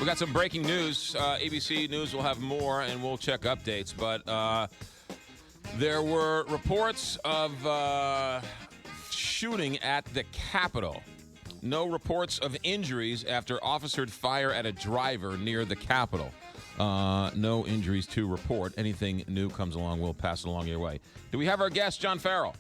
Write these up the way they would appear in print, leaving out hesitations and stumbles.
We got some breaking news. ABC News will have more, and we'll check updates. But there were reports of shooting at the Capitol. No reports of injuries after officers fire at a driver near the Capitol. No injuries to report. Anything new comes along, we'll pass it along your way. Do we have our guest, John Farrell?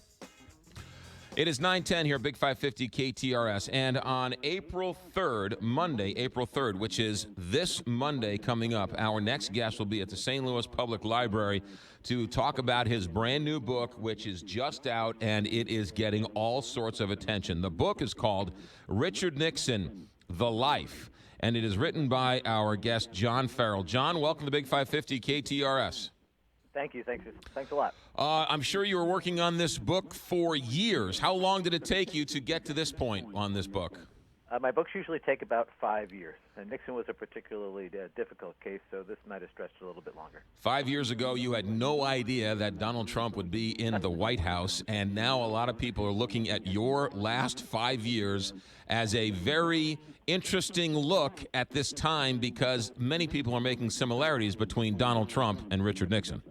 It is 9:10 here, Big 550 KTRS. And on April 3rd, Monday, April 3rd, which is this Monday coming up, our next guest will be at the St. Louis Public Library to talk about his brand new book, which is just out, and it is getting all sorts of attention. The book is called Richard Nixon, The Life, and it is written by our guest, John Farrell. John, welcome to Big 550 KTRS. Thank you. Thanks a lot. I'm sure you were working on this book for years. How long did it take you to get to this point on this book? My books usually take about 5 years. And Nixon was a particularly difficult case, so this might have stretched a little bit longer. 5 years ago, you had no idea that Donald Trump would be in the White House, and now a lot of people are looking at your last 5 years as a very interesting look at this time because many people are making similarities between Donald Trump and Richard Nixon.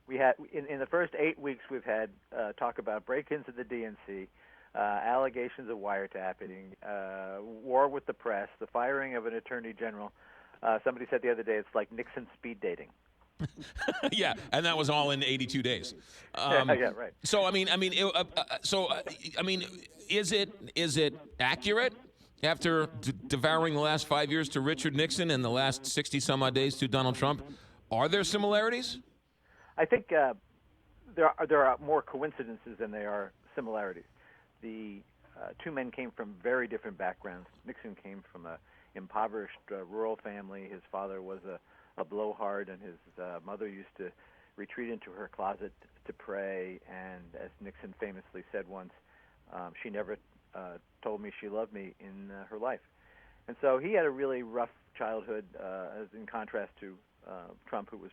We had in the first 8 weeks, we've had talk about break-ins at the DNC, allegations of wiretapping, war with the press, the firing of an attorney general. Somebody said the other day it's like Nixon speed dating. Yeah, and that was all in 82 days. Yeah, right. So is it accurate after devouring the last 5 years to Richard Nixon and the last 60 some odd days to Donald Trump? Are there similarities? I think there are more coincidences than there are similarities. The two men came from very different backgrounds. Nixon came from an impoverished rural family. His father was a blowhard, and his mother used to retreat into her closet to pray. And as Nixon famously said once, she never told me she loved me in her life. And so he had a really rough childhood, as in contrast to Trump, who was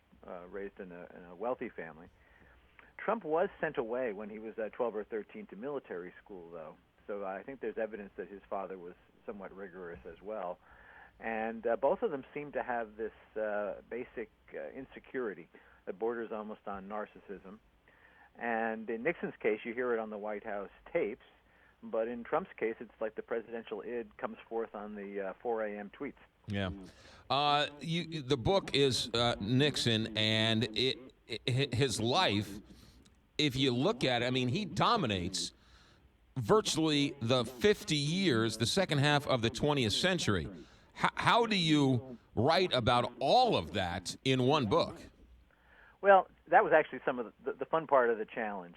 raised in a wealthy family. Trump was sent away when he was 12 or 13 to military school, though. So I think there's evidence that his father was somewhat rigorous as well. And both of them seem to have this basic insecurity that borders almost on narcissism. And in Nixon's case, you hear it on the White House tapes. But in Trump's case, it's like the presidential id comes forth on the 4 a.m. tweets. Yeah. The book is Nixon, and his life, if you look at it, I mean, he dominates virtually the 50 years, the second half of the 20th century. How do you write about all of that in one book? Well, that was actually some of the fun part of the challenge.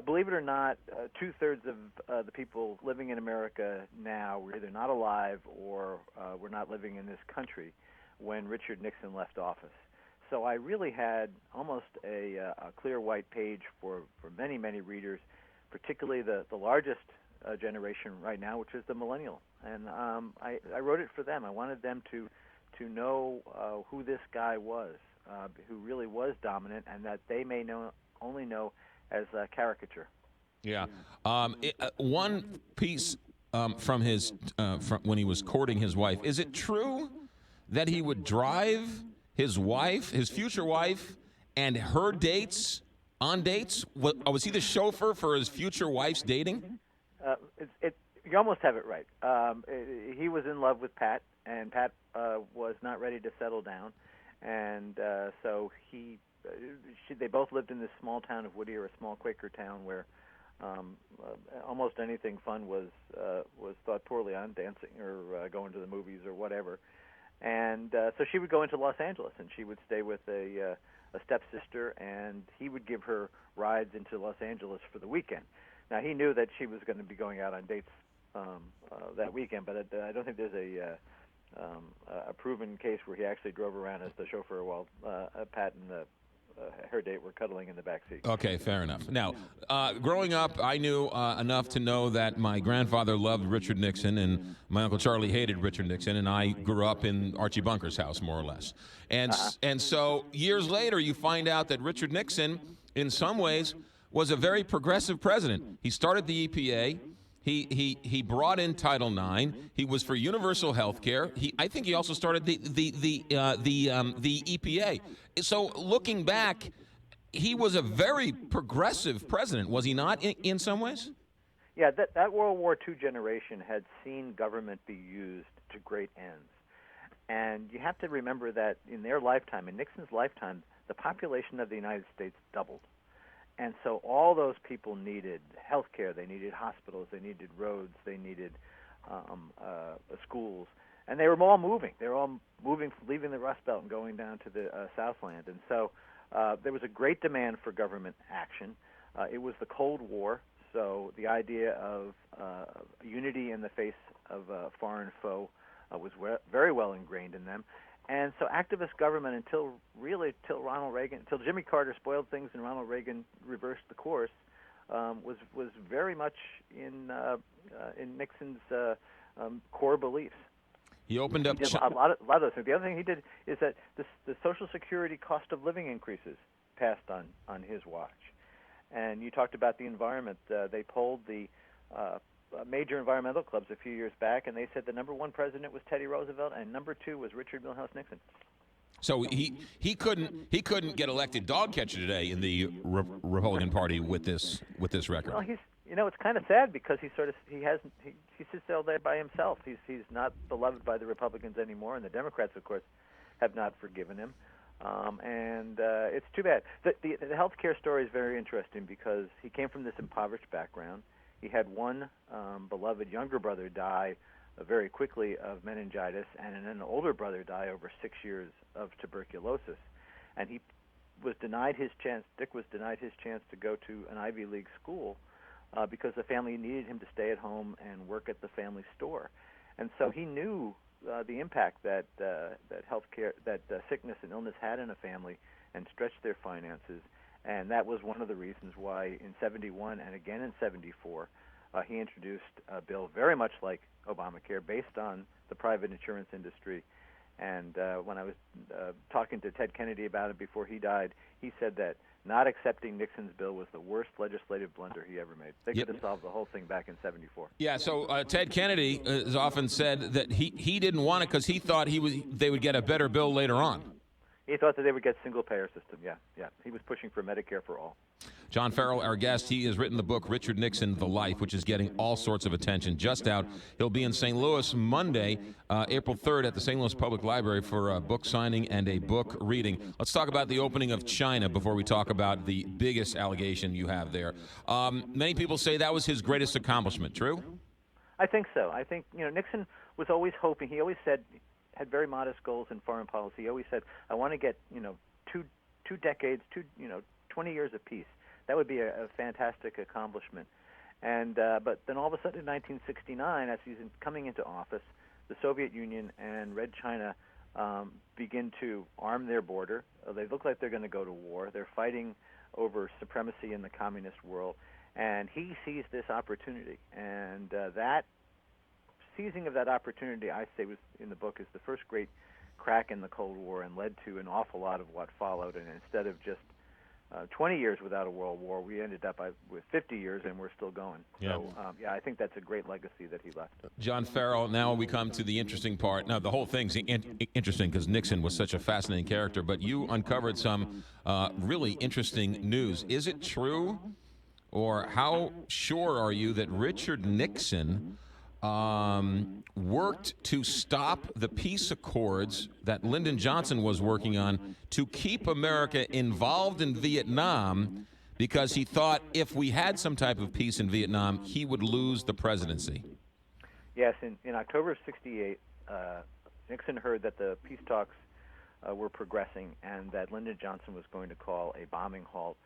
Believe it or not, two-thirds of the people living in America now were either not alive or were not living in this country when Richard Nixon left office. So I really had almost a clear white page for many, many readers, particularly the largest generation right now, which is the millennial. And I wrote it for them. I wanted them to know who this guy was, who really was dominant, and that they may only know as a caricature. Yeah. One piece from his from when he was courting his wife. Is it true that he would drive his wife, his future wife, and her dates on dates? Was he the chauffeur for his future wife's dating? You almost have it right. He was in love with Pat, and Pat was not ready to settle down, and so they both lived in this small town of Whittier, a small Quaker town where almost anything fun was thought poorly on, dancing or going to the movies or whatever. And so she would go into Los Angeles, and she would stay with a stepsister, and he would give her rides into Los Angeles for the weekend. Now, he knew that she was going to be going out on dates that weekend, but I don't think there's a proven case where he actually drove around as the chauffeur while Pat and her date were cuddling in the back seat. Okay, fair enough. Now, growing up, I knew enough to know that my grandfather loved Richard Nixon and my Uncle Charlie hated Richard Nixon, and I grew up in Archie Bunker's house, more or less. And so years later, you find out that Richard Nixon, in some ways, was a very progressive president. He started the EPA. He brought in Title IX. He was for universal health care. I think he also started the EPA. So looking back, he was a very progressive president, was he not? In some ways. Yeah, that World War II generation had seen government be used to great ends. And you have to remember that in their lifetime, in Nixon's lifetime, the population of the United States doubled. And so all those people needed health care, they needed hospitals, they needed roads, they needed schools. And they were all moving. They were all moving, leaving the Rust Belt and going down to the Southland. And so there was a great demand for government action. It was the Cold War, so the idea of unity in the face of a foreign foe was very well ingrained in them. And so activist government until Ronald Reagan, until Jimmy Carter spoiled things and Ronald Reagan reversed the course, was very much in Nixon's core beliefs. He opened up a lot of those things. The other thing he did is that the Social Security cost of living increases passed on his watch. And you talked about the environment. They polled the major environmental clubs a few years back, and they said the number one president was Teddy Roosevelt, and number two was Richard Milhous Nixon. So he couldn't get elected dog catcher today in the Republican Party with this record. Well, it's kind of sad because he sits all there by himself. He's not beloved by the Republicans anymore, and the Democrats, of course, have not forgiven him. And it's too bad. The healthcare story is very interesting because he came from this impoverished background. He had one beloved younger brother die very quickly of meningitis, and an older brother die over 6 years of tuberculosis. And he was denied his chance. Dick was denied his chance to go to an Ivy League school because the family needed him to stay at home and work at the family store. And so he knew the impact that healthcare, that sickness and illness had in a family, and stretched their finances. And that was one of the reasons why in 71 and again in 74, he introduced a bill very much like Obamacare, based on the private insurance industry. And when I was talking to Ted Kennedy about it before he died, he said that not accepting Nixon's bill was the worst legislative blunder he ever made. They could have solved the whole thing back in 74. Yeah, so Ted Kennedy has often said that he didn't want it because he thought they would get a better bill later on. He thought that they would get single-payer system, yeah. He was pushing for Medicare for all. John Farrell, our guest, he has written the book Richard Nixon, The Life, which is getting all sorts of attention. Just out, he'll be in St. Louis Monday, April 3rd at the St. Louis Public Library for a book signing and a book reading. Let's talk about the opening of China before we talk about the biggest allegation you have there. Many people say that was his greatest accomplishment. True? I think so. I think, Nixon was always hoping, he always had very modest goals in foreign policy. He always said, I want to get, two decades, 20 years of peace. That would be a fantastic accomplishment. And but then all of a sudden in 1969, as he's coming into office, the Soviet Union and Red China begin to arm their border. They look like they're going to go to war. They're fighting over supremacy in the communist world. And he sees this opportunity. And that seizing of that opportunity, I say, was in the book, is the first great crack in the Cold War and led to an awful lot of what followed. And instead of just 20 years without a world war, we ended up with 50 years, and we're still going. Yeah. So, I think that's a great legacy that he left. John Farrell, now we come to the interesting part. Now, the whole thing's interesting because Nixon was such a fascinating character, but you uncovered some really interesting news. Is it true, or how sure are you that Richard Nixon worked to stop the peace accords that Lyndon Johnson was working on to keep America involved in Vietnam, because he thought if we had some type of peace in Vietnam, he would lose the presidency? Yes, in October of 68, Nixon heard that the peace talks were progressing and that Lyndon Johnson was going to call a bombing halt,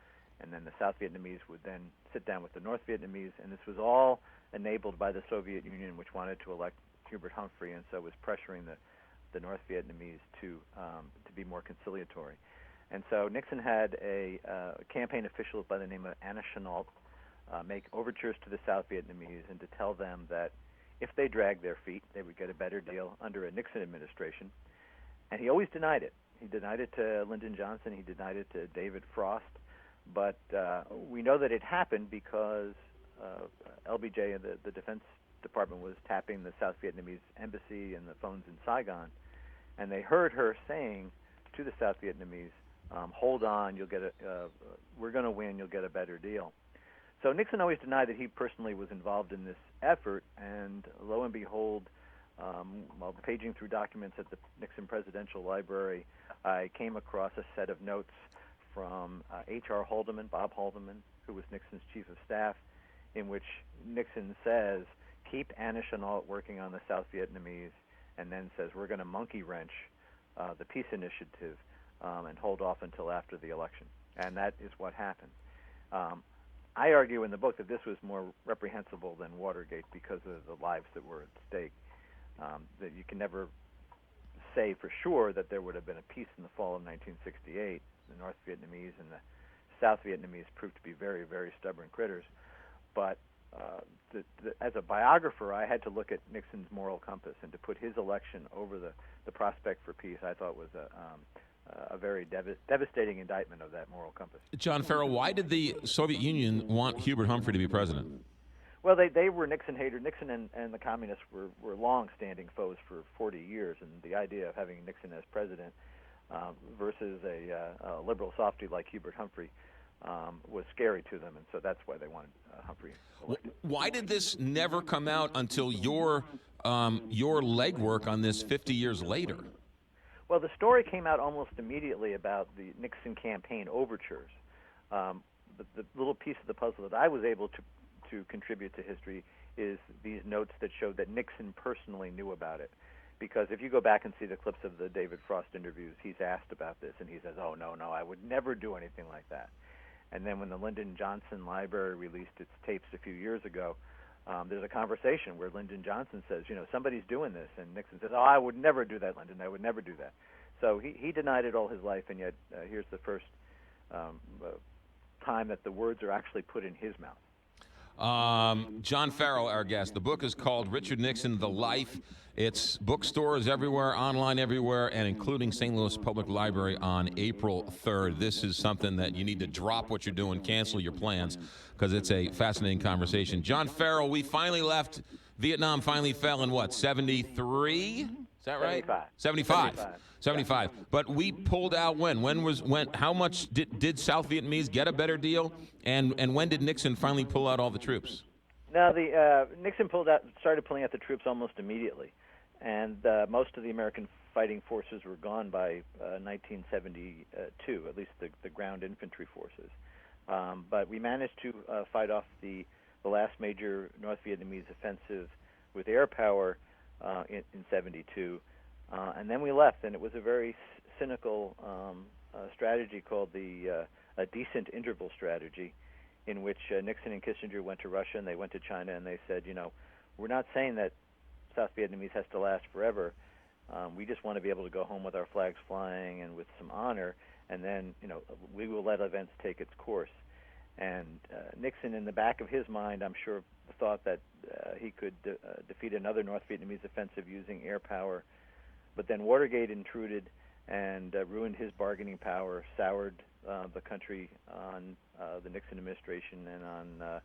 and then the South Vietnamese would then sit down with the North Vietnamese, and this was all enabled by the Soviet Union, which wanted to elect Hubert Humphrey, and so was pressuring the North Vietnamese to be more conciliatory. And so Nixon had a campaign official by the name of Anna Chennault make overtures to the South Vietnamese and to tell them that if they dragged their feet, they would get a better deal under a Nixon administration. And he always denied it. He denied it to Lyndon Johnson. He denied it to David Frost. But we know that it happened because LBJ, the Defense Department, was tapping the South Vietnamese embassy and the phones in Saigon, and they heard her saying to the South Vietnamese, "Hold on, you'll get we're going to win. You'll get a better deal." So Nixon always denied that he personally was involved in this effort, and lo and behold, while paging through documents at the Nixon Presidential Library, I came across a set of notes from H.R. Haldeman, Bob Haldeman, who was Nixon's chief of staff, in which Nixon says, "Keep Anish and all working on the South Vietnamese," and then says, "We're going to monkey wrench the peace initiative and hold off until after the election." And that is what happened. I argue in the book that this was more reprehensible than Watergate because of the lives that were at stake. That you can never say for sure that there would have been a peace in the fall of 1968. The North Vietnamese and the South Vietnamese proved to be very, very stubborn critters. But as a biographer, I had to look at Nixon's moral compass, and to put his election over the prospect for peace, I thought was a very devastating indictment of that moral compass. John Farrell, why did the Soviet Union want Hubert Humphrey to be president? Well, they were Nixon haters. Nixon and the communists were long-standing foes for 40 years, and the idea of having Nixon as president versus a liberal softy like Hubert Humphrey was scary to them, and so that's why they wanted Humphrey elected. Why did this never come out until your legwork on this 50 years later? Well, the story came out almost immediately about the Nixon campaign overtures. The little piece of the puzzle that I was able to contribute to history is these notes that showed that Nixon personally knew about it. Because if you go back and see the clips of the David Frost interviews, he's asked about this, and he says, "Oh, no, I would never do anything like that." And then when the Lyndon Johnson Library released its tapes a few years ago, there's a conversation where Lyndon Johnson says, "Somebody's doing this," and Nixon says, "Oh, I would never do that, Lyndon. I would never do that." So he denied it all his life, and yet here's the first time that the words are actually put in his mouth. John Farrell, our guest. The book is called Richard Nixon, The Life. It's bookstores everywhere, online everywhere, and including St. Louis Public Library on April 3rd. This is something that you need to drop what you're doing, cancel your plans, because it's a fascinating conversation. John Farrell, we finally left Vietnam, finally fell in what, 73? Is that right? 75. But we pulled out when? How much did South Vietnamese get a better deal? And when did Nixon finally pull out all the troops? Now, Nixon started pulling out the troops almost immediately, and most of the American fighting forces were gone by 1972, at least the ground infantry forces. But we managed to fight off the last major North Vietnamese offensive with air power in 72, and then we left, and it was a very cynical strategy called a decent interval strategy, in which Nixon and Kissinger went to Russia and they went to China and they said, we're not saying that South Vietnamese has to last forever. We just want to be able to go home with our flags flying and with some honor, and then we will let events take its course. And Nixon, in the back of his mind, I'm sure thought that he could defeat another North Vietnamese offensive using air power, but then Watergate intruded and ruined his bargaining power, soured the country on the Nixon administration and on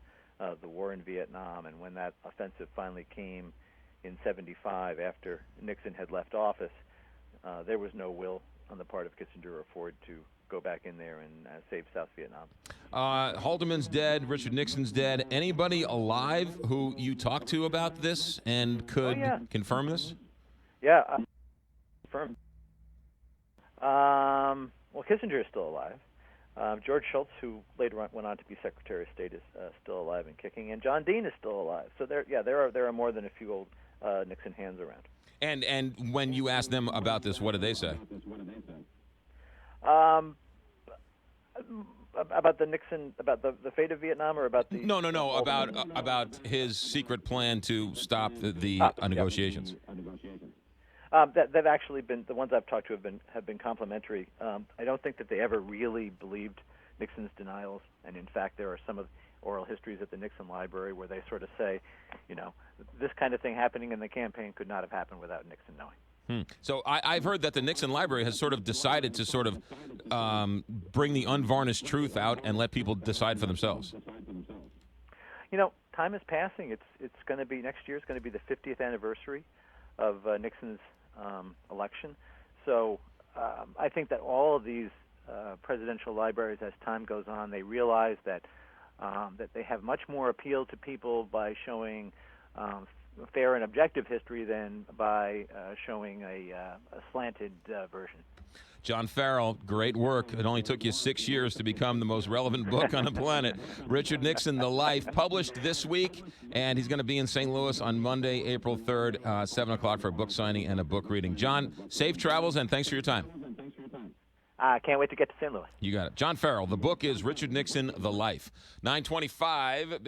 the war in Vietnam. And when that offensive finally came in 75, after Nixon had left office, there was no will on the part of Kissinger or Ford to go back in there and save South Vietnam. Haldeman's dead. Richard Nixon's dead. Anybody alive who you talked to about this and could confirm this? Yeah, confirmed. Well, Kissinger is still alive. George Shultz, who later went on to be Secretary of State, is still alive and kicking, and John Dean is still alive. So there are more than a few old Nixon hands around. And when you asked them about this, what did they say? About the Nixon, about the fate of Vietnam, or about the no, about his secret plan to stop the negotiations. They've actually been, the ones I've talked to have been complimentary. I don't think that they ever really believed Nixon's denials, and in fact there are some of oral histories at the Nixon Library where they sort of say, this kind of thing happening in the campaign could not have happened without Nixon knowing. So I've heard that the Nixon Library has sort of decided to sort of bring the unvarnished truth out and let people decide for themselves. time is passing. It's going to be next year. It's going to be the 50th anniversary of Nixon's election. So I think that all of these presidential libraries, as time goes on, they realize that they have much more appeal to people by showing fair and objective history than by showing a slanted version. John Farrell, great work. It only took you 6 years to become the most relevant book on the planet. Richard Nixon, The Life, published this week, and he's going to be in St. Louis on Monday, April 3rd, 7 o'clock for a book signing and a book reading. John, safe travels, and thanks for your time. I can't wait to get to St. Louis. You got it. John Farrell, the book is Richard Nixon, The Life. 9:25.